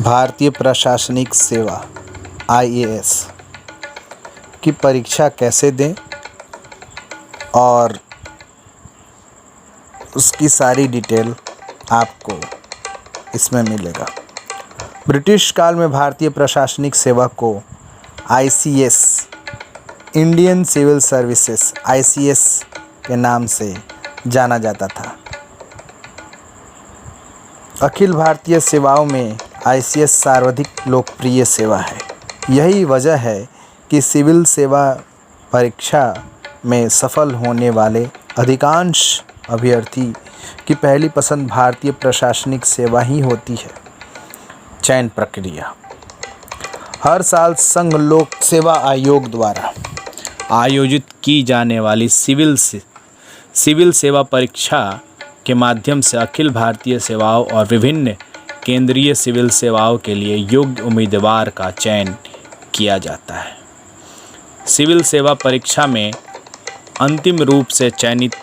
भारतीय प्रशासनिक सेवा आईएएस की परीक्षा कैसे दें और उसकी सारी डिटेल आपको इसमें मिलेगा। ब्रिटिश काल में भारतीय प्रशासनिक सेवा को ICS Indian civil services ICS के नाम से जाना जाता था। अखिल भारतीय सेवाओं में आईसीएस सर्वाधिक लोकप्रिय सेवा है। यही वजह है कि सिविल सेवा परीक्षा में सफल होने वाले अधिकांश अभ्यर्थी की पहली पसंद भारतीय प्रशासनिक सेवा ही होती है। चयन प्रक्रिया हर साल संघ लोक सेवा आयोग द्वारा आयोजित की जाने वाली सिविल सेवा परीक्षा के माध्यम से अखिल भारतीय सेवाओं और विभिन्न केंद्रीय सिविल सेवाओं के लिए योग्य उम्मीदवार का चयन किया जाता है। सिविल सेवा परीक्षा में अंतिम रूप से चयनित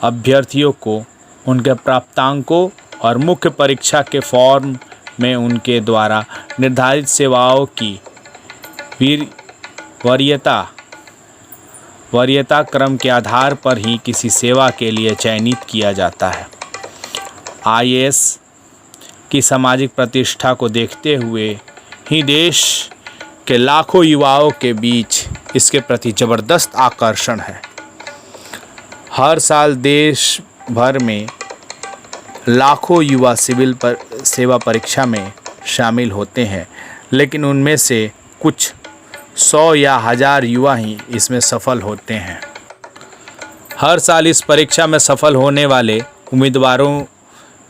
अभ्यर्थियों को उनके प्राप्तांकों और मुख्य परीक्षा के फॉर्म में उनके द्वारा निर्धारित सेवाओं की वरीयता क्रम के आधार पर ही किसी सेवा के लिए चयनित किया जाता है। आईएएस की सामाजिक प्रतिष्ठा को देखते हुए ही देश के लाखों युवाओं के बीच इसके प्रति ज़बरदस्त आकर्षण है। हर साल देश भर में लाखों युवा सिविल सेवा परीक्षा में शामिल होते हैं, लेकिन उनमें से कुछ 100 या 1000 युवा ही इसमें सफल होते हैं। हर साल इस परीक्षा में सफल होने वाले उम्मीदवारों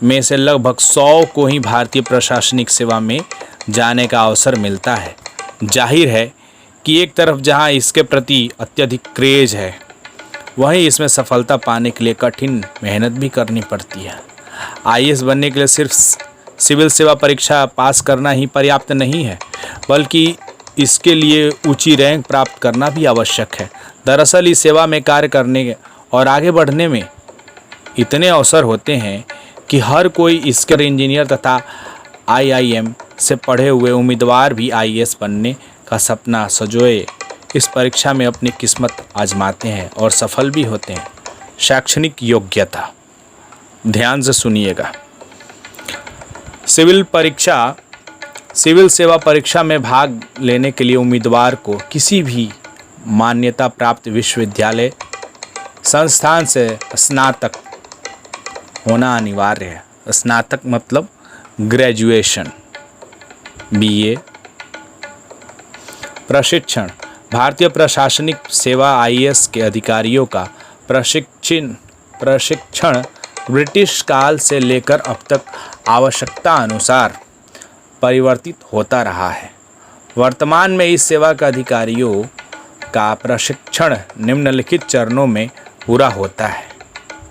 में से लगभग 100 को ही भारतीय प्रशासनिक सेवा में जाने का अवसर मिलता है। जाहिर है कि एक तरफ जहां इसके प्रति अत्यधिक क्रेज है, वहीं इसमें सफलता पाने के लिए कठिन मेहनत भी करनी पड़ती है। आईएएस बनने के लिए सिर्फ सिविल सेवा परीक्षा पास करना ही पर्याप्त नहीं है, बल्कि इसके लिए ऊंची रैंक प्राप्त करना भी आवश्यक है। दरअसल इस सेवा में कार्य करने और आगे बढ़ने में इतने अवसर होते हैं कि हर कोई इसके इंजीनियर तथा आईआईएम से पढ़े हुए उम्मीदवार भी आईएएस बनने का सपना सजोए इस परीक्षा में अपनी किस्मत आजमाते हैं और सफल भी होते हैं। शैक्षणिक योग्यता, ध्यान से सुनिएगा। सिविल सेवा परीक्षा में भाग लेने के लिए उम्मीदवार को किसी भी मान्यता प्राप्त विश्वविद्यालय संस्थान से स्नातक होना अनिवार्य है। स्नातक मतलब ग्रेजुएशन, बीए। प्रशिक्षण भारतीय प्रशासनिक सेवा आईएएस के अधिकारियों का प्रशिक्षण ब्रिटिश काल से लेकर अब तक आवश्यकता अनुसार परिवर्तित होता रहा है। वर्तमान में इस सेवा के अधिकारियों का प्रशिक्षण निम्नलिखित चरणों में पूरा होता है।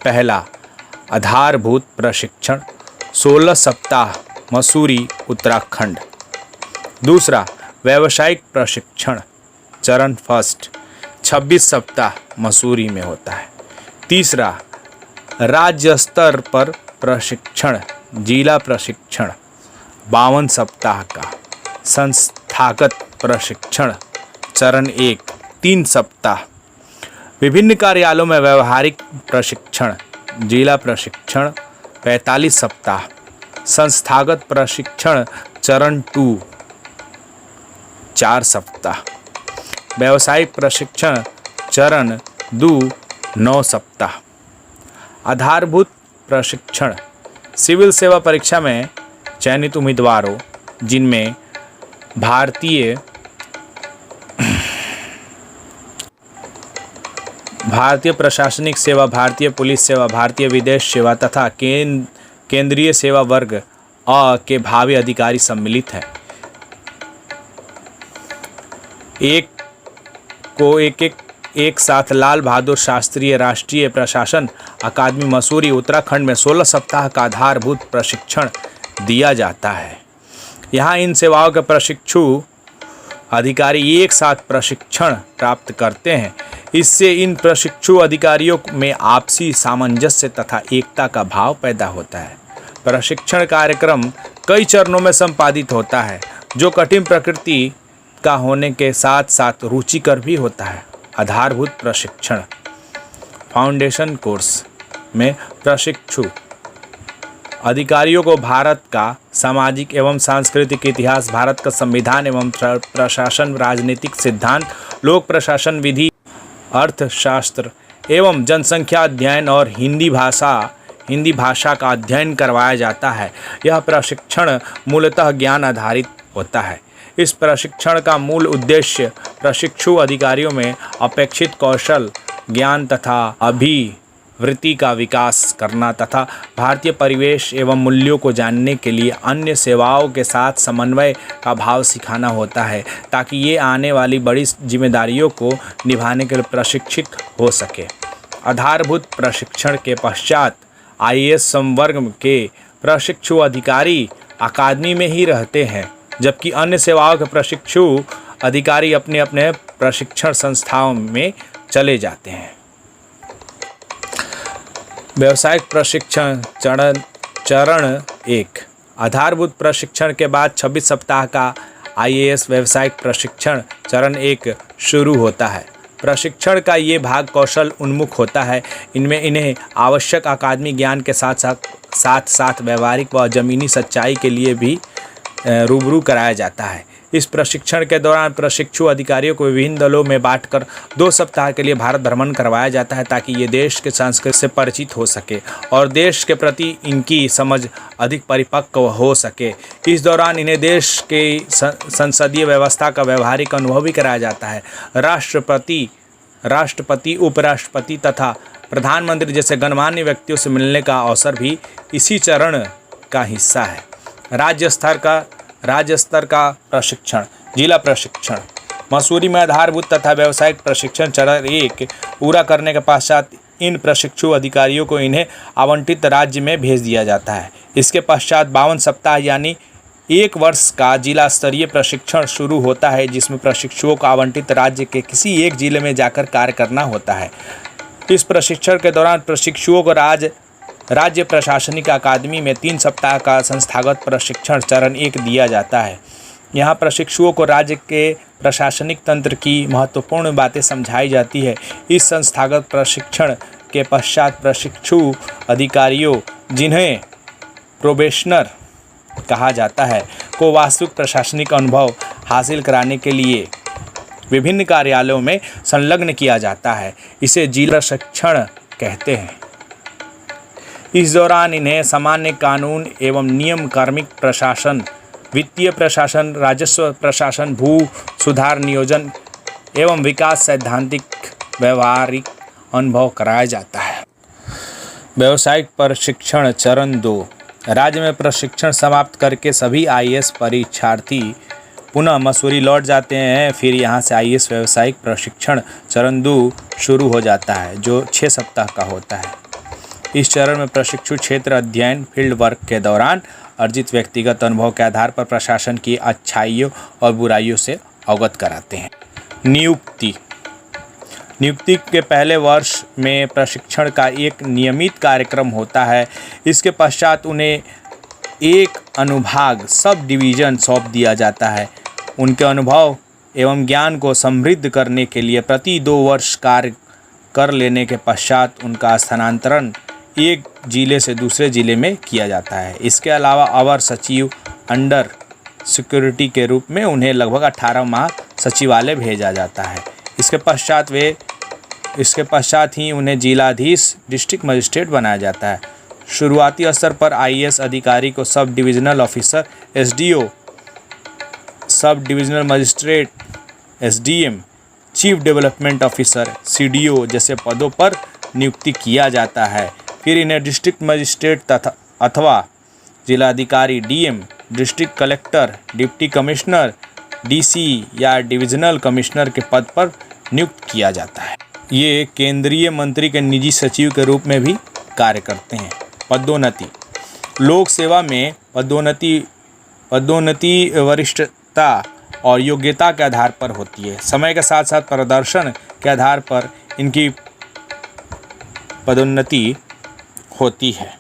पहला, आधारभूत प्रशिक्षण 16 सप्ताह, मसूरी, उत्तराखंड। दूसरा, व्यावसायिक प्रशिक्षण चरण फर्स्ट 26 सप्ताह, मसूरी में होता है। तीसरा, राज्य स्तर पर प्रशिक्षण जिला प्रशिक्षण 52 सप्ताह का। संस्थागत प्रशिक्षण चरण 1 3 सप्ताह। विभिन्न कार्यालयों में व्यावहारिक प्रशिक्षण जिला प्रशिक्षण 45 सप्ताह। संस्थागत प्रशिक्षण चरण 2 4 सप्ताह। व्यावसायिक प्रशिक्षण चरण 2 9 सप्ताह। आधारभूत प्रशिक्षण सिविल सेवा परीक्षा में चयनित उम्मीदवारों जिनमें भारतीय प्रशासनिक सेवा, भारतीय पुलिस सेवा, भारतीय विदेश सेवा तथा केंद्रीय सेवा वर्ग अ के भावी अधिकारी सम्मिलित हैं, एक साथ लाल बहादुर शास्त्री राष्ट्रीय प्रशासन अकादमी मसूरी उत्तराखंड में 16 सप्ताह का आधारभूत प्रशिक्षण दिया जाता है। यहाँ इन सेवाओं के प्रशिक्षु अधिकारी एक साथ प्रशिक्षण प्राप्त करते हैं। इससे इन प्रशिक्षु अधिकारियों में आपसी सामंजस्य तथा एकता का भाव पैदा होता है। प्रशिक्षण कार्यक्रम कई चरणों में संपादित होता है, जो कठिन प्रकृति का होने के साथ साथ रुचिकर भी होता है। आधारभूत प्रशिक्षण। फाउंडेशन कोर्स में प्रशिक्षु अधिकारियों को भारत का सामाजिक एवं सांस्कृतिक इतिहास, भारत का संविधान एवं प्रशासन, राजनीतिक सिद्धांत, लोक प्रशासन विधि, अर्थशास्त्र एवं जनसंख्या अध्ययन और हिंदी भाषा का अध्ययन करवाया जाता है। यह प्रशिक्षण मूलतः ज्ञान आधारित होता है। इस प्रशिक्षण का मूल उद्देश्य प्रशिक्षु अधिकारियों में अपेक्षित कौशल, ज्ञान तथा अभिवृत्ति का विकास करना तथा भारतीय परिवेश एवं मूल्यों को जानने के लिए अन्य सेवाओं के साथ समन्वय का भाव सिखाना होता है, ताकि ये आने वाली बड़ी जिम्मेदारियों को निभाने के लिए प्रशिक्षित हो सके। आधारभूत प्रशिक्षण के पश्चात आईएएस संवर्ग के प्रशिक्षु अधिकारी अकादमी में ही रहते हैं, जबकि अन्य सेवाओं के प्रशिक्षु अधिकारी अपने अपने प्रशिक्षण संस्थाओं में चले जाते हैं। व्यावसायिक प्रशिक्षण चरण 1। आधारभूत प्रशिक्षण के बाद 26 सप्ताह का आईएएस व्यावसायिक प्रशिक्षण चरण 1 शुरू होता है। प्रशिक्षण का ये भाग कौशल उन्मुख होता है। इनमें इन्हें आवश्यक अकादमिक ज्ञान के साथ व्यवहारिक व जमीनी सच्चाई के लिए भी रूबरू कराया जाता है। इस प्रशिक्षण के दौरान प्रशिक्षु अधिकारियों को विभिन्न दलों में बांटकर 2 सप्ताह के लिए भारत भ्रमण करवाया जाता है, ताकि ये देश के संस्कृति से परिचित हो सके और देश के प्रति इनकी समझ अधिक परिपक्व हो सके। इस दौरान इन्हें देश के संसदीय व्यवस्था का व्यवहारिक अनुभव भी कराया जाता है। राष्ट्रपति, उपराष्ट्रपति तथा प्रधानमंत्री जैसे गणमान्य व्यक्तियों से मिलने का अवसर भी इसी चरण का हिस्सा है। राज्य स्तर का प्रशिक्षण। जिला प्रशिक्षण। मसूरी में आधारभूत तथा व्यावसायिक प्रशिक्षण चरण 1 पूरा करने के पश्चात इन प्रशिक्षु अधिकारियों को इन्हें आवंटित राज्य में भेज दिया जाता है। इसके पश्चात 52 सप्ताह यानी 1 वर्ष का जिला स्तरीय प्रशिक्षण शुरू होता है, जिसमें प्रशिक्षुओं को आवंटित राज्य के किसी एक जिले में जाकर कार्य करना होता है। इस प्रशिक्षण के दौरान प्रशिक्षुओं को राज्य प्रशासनिक अकादमी में 3 सप्ताह का संस्थागत प्रशिक्षण चरण 1 दिया जाता है। यहाँ प्रशिक्षुओं को राज्य के प्रशासनिक तंत्र की महत्वपूर्ण बातें समझाई जाती है। इस संस्थागत प्रशिक्षण के पश्चात प्रशिक्षु अधिकारियों, जिन्हें प्रोबेशनर कहा जाता है, को वास्तविक प्रशासनिक अनुभव हासिल कराने के लिए विभिन्न कार्यालयों में संलग्न किया जाता है। इसे जिला प्रशिक्षण कहते हैं। इस दौरान इन्हें सामान्य कानून एवं नियम, कार्मिक प्रशासन, वित्तीय प्रशासन, राजस्व प्रशासन, भू सुधार, नियोजन एवं विकास, सैद्धांतिक व्यवहारिक अनुभव कराया जाता है। व्यावसायिक प्रशिक्षण चरण 2। राज्य में प्रशिक्षण समाप्त करके सभी आईएएस परीक्षार्थी पुनः मसूरी लौट जाते हैं। फिर यहाँ से आईएएस व्यावसायिक प्रशिक्षण चरण 2 शुरू हो जाता है, जो 6 सप्ताह का होता है। इस चरण में प्रशिक्षु क्षेत्र अध्ययन, फील्ड वर्क के दौरान अर्जित व्यक्तिगत अनुभव के आधार पर प्रशासन की अच्छाइयों और बुराइयों से अवगत कराते हैं। नियुक्ति के पहले वर्ष में प्रशिक्षण का एक नियमित कार्यक्रम होता है। इसके पश्चात उन्हें एक अनुभाग, सब डिवीज़न सौंप दिया जाता है। उनके अनुभव एवं ज्ञान को समृद्ध करने के लिए प्रति 2 वर्ष कार्य कर लेने के पश्चात उनका स्थानांतरण एक जिले से दूसरे जिले में किया जाता है। इसके अलावा अवर सचिव, अंडर सिक्योरिटी के रूप में उन्हें लगभग 18 माह सचिवालय भेजा जाता है। इसके पश्चात ही उन्हें जिलाधीश, डिस्ट्रिक्ट मजिस्ट्रेट बनाया जाता है। शुरुआती स्तर पर आईएएस अधिकारी को sub divisional officer, SDO, sub divisional magistrate, SDM, chief development officer, CDO जैसे पदों पर नियुक्ति किया जाता है। फिर इन्हें डिस्ट्रिक्ट मजिस्ट्रेट अथवा जिलाधिकारी, DM, district collector, deputy commissioner, DC या डिविजनल कमिश्नर के पद पर नियुक्त किया जाता है। ये केंद्रीय मंत्री के निजी सचिव के रूप में भी कार्य करते हैं। पदोन्नति। लोक सेवा में पदोन्नति वरिष्ठता और योग्यता के आधार पर होती है। समय के साथ साथ प्रदर्शन के आधार पर इनकी पदोन्नति होती है।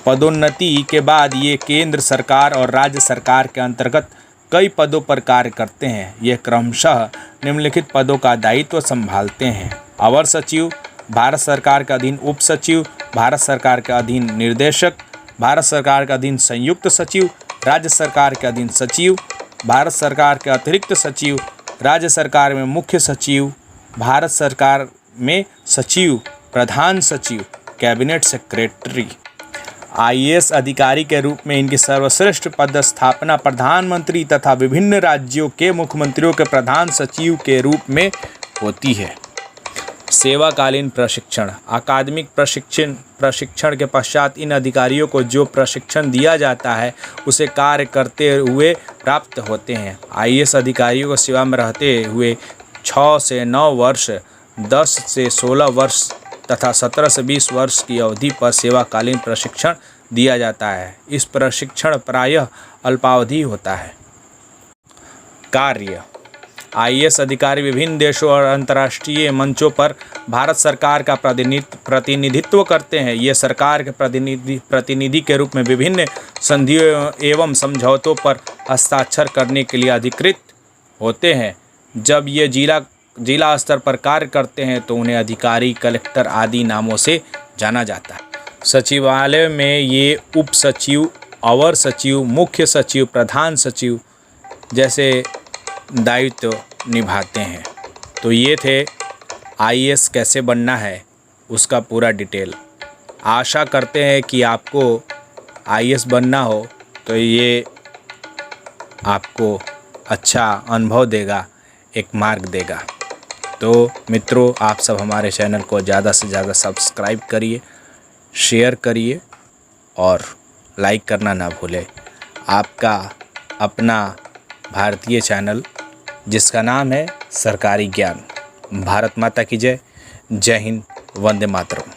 पदोन्नति के बाद ये केंद्र सरकार और राज्य सरकार के अंतर्गत कई पदों पर कार्य करते हैं। ये क्रमशः निम्नलिखित पदों का दायित्व संभालते हैं: अवर सचिव, भारत सरकार के अधीन उप सचिव, भारत सरकार के अधीन निर्देशक, भारत सरकार के अधीन संयुक्त सचिव, राज्य सरकार के अधीन सचिव, भारत सरकार के अतिरिक्त सचिव, राज्य सरकार में मुख्य सचिव, भारत सरकार में सचिव, प्रधान सचिव, कैबिनेट सेक्रेटरी। आईएएस अधिकारी के रूप में इनकी सर्वश्रेष्ठ पदस्थापना प्रधानमंत्री तथा विभिन्न राज्यों के मुख्यमंत्रियों के प्रधान सचिव के रूप में होती है। सेवाकालीन प्रशिक्षण: अकादमिक प्रशिक्षण के पश्चात इन अधिकारियों को जो प्रशिक्षण दिया जाता है उसे कार्य करते हुए प्राप्त होते हैं। आईएएस अधिकारियों को सेवा में रहते हुए 6 से 9 वर्ष, 10 से 16 वर्ष तथा 17 से 20 वर्ष की अवधि पर सेवाकालीन प्रशिक्षण दिया जाता है। इस प्रशिक्षण प्रायः अल्पावधि होता है। कार्य: आईएएस अधिकारी विभिन्न देशों और अंतर्राष्ट्रीय मंचों पर भारत सरकार का प्रतिनिधित्व करते हैं। ये सरकार के प्रतिनिधि के रूप में विभिन्न संधियों एवं समझौतों पर हस्ताक्षर करने के लिए अधिकृत होते हैं। जब ये जिला स्तर पर कार्य करते हैं तो उन्हें अधिकारी, कलेक्टर आदि नामों से जाना जाता है। सचिवालय में ये उप सचिव, अवर सचिव, मुख्य सचिव, प्रधान सचिव जैसे दायित्व निभाते हैं। तो ये थे आईएएस कैसे बनना है उसका पूरा डिटेल। आशा करते हैं कि आपको आईएएस बनना हो तो ये आपको अच्छा अनुभव देगा, एक मार्ग देगा। तो मित्रों, आप सब हमारे चैनल को ज़्यादा से ज़्यादा सब्सक्राइब करिए, शेयर करिए और लाइक करना ना भूलें। आपका अपना भारतीय चैनल जिसका नाम है सरकारी ज्ञान। भारत माता की जय। जय हिंद, वंदे मातरम।